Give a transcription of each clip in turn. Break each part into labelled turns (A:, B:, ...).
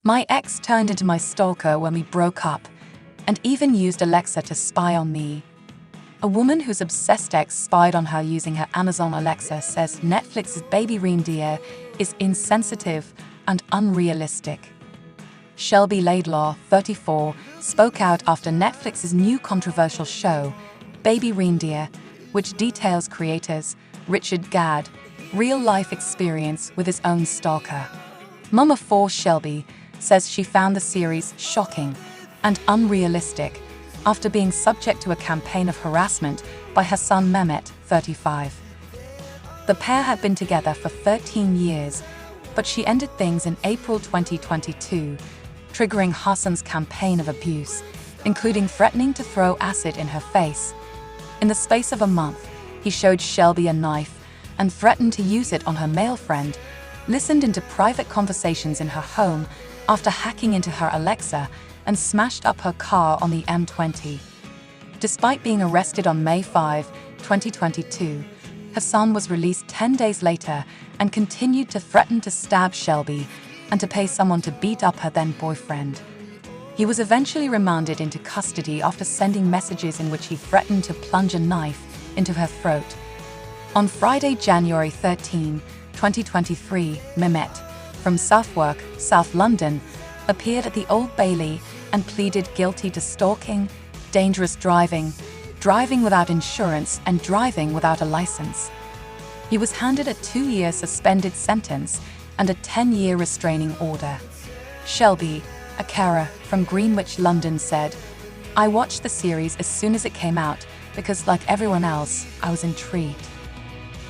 A: My ex turned into my stalker when we broke up, and even used Alexa to spy on me. A woman whose obsessed ex spied on her using her Amazon Alexa says Netflix's Baby Reindeer is insensitive and unrealistic. Shelby Laidlaw, 34, spoke out after Netflix's new controversial show, Baby Reindeer, which details creators Richard Gadd's real-life experience with his own stalker. Mum of 4 Shelby says she found the series shocking and unrealistic after being subject to a campaign of harassment by her son Mehmet, 35. The pair had been together for 13 years, but she ended things in April 2022, triggering Hassan's campaign of abuse, including threatening to throw acid in her face. In the space of a month, he showed Shelby a knife and threatened to use it on her male friend, listened into private conversations in her home after hacking into her Alexa, and smashed up her car on the M20. Despite being arrested on May 5, 2022, Hassan was released 10 days later and continued to threaten to stab Shelby and to pay someone to beat up her then-boyfriend. He was eventually remanded into custody after sending messages in which he threatened to plunge a knife into her throat. On Friday, January 13, 2023, Mehmet, from Southwark, South London, appeared at the Old Bailey and pleaded guilty to stalking, dangerous driving, driving without insurance, and driving without a license. He was handed a 2-year suspended sentence and a 10-year restraining order. Shelby, a carer from Greenwich, London, said, "I watched the series as soon as it came out because, like everyone else, I was intrigued.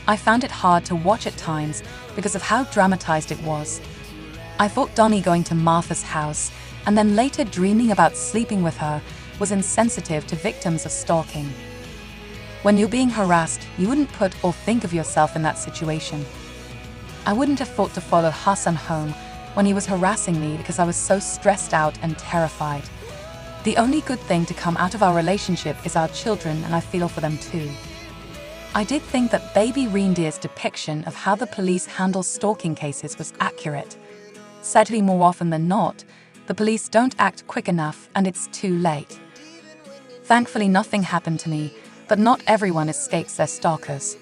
A: I found it hard to watch at times because of how dramatized it was. I thought Donnie going to Martha's house and then later dreaming about sleeping with her was insensitive to victims of stalking. When you're being harassed, you wouldn't put or think of yourself in that situation. I wouldn't have thought to follow Hassan home when he was harassing me because I was so stressed out and terrified. The only good thing to come out of our relationship is our children, and I feel for them too. I did think that Baby Reindeer's depiction of how the police handle stalking cases was accurate. Sadly, more often than not, the police don't act quick enough and it's too late. Thankfully, nothing happened to me, but not everyone escapes their stalkers."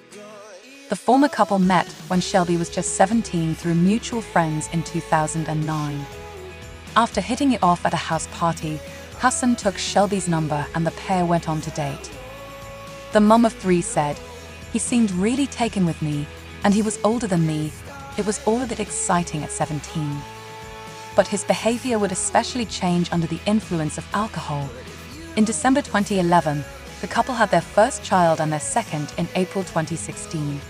A: The former couple met when Shelby was just 17 through mutual friends in 2009. After hitting it off at a house party, Hassan took Shelby's number and the pair went on to date. The mum of 3 said, "He seemed really taken with me, and he was older than me. It was all a bit exciting at 17. But his behavior would especially change under the influence of alcohol." In December 2011, the couple had their first child and their second in April 2016.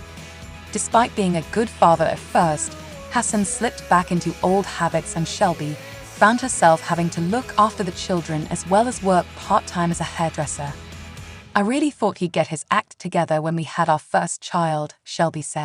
A: Despite being a good father at first, Hassan slipped back into old habits and Shelby found herself having to look after the children as well as work part-time as a hairdresser. "I really thought he'd get his act together when we had our first child," Shelby said.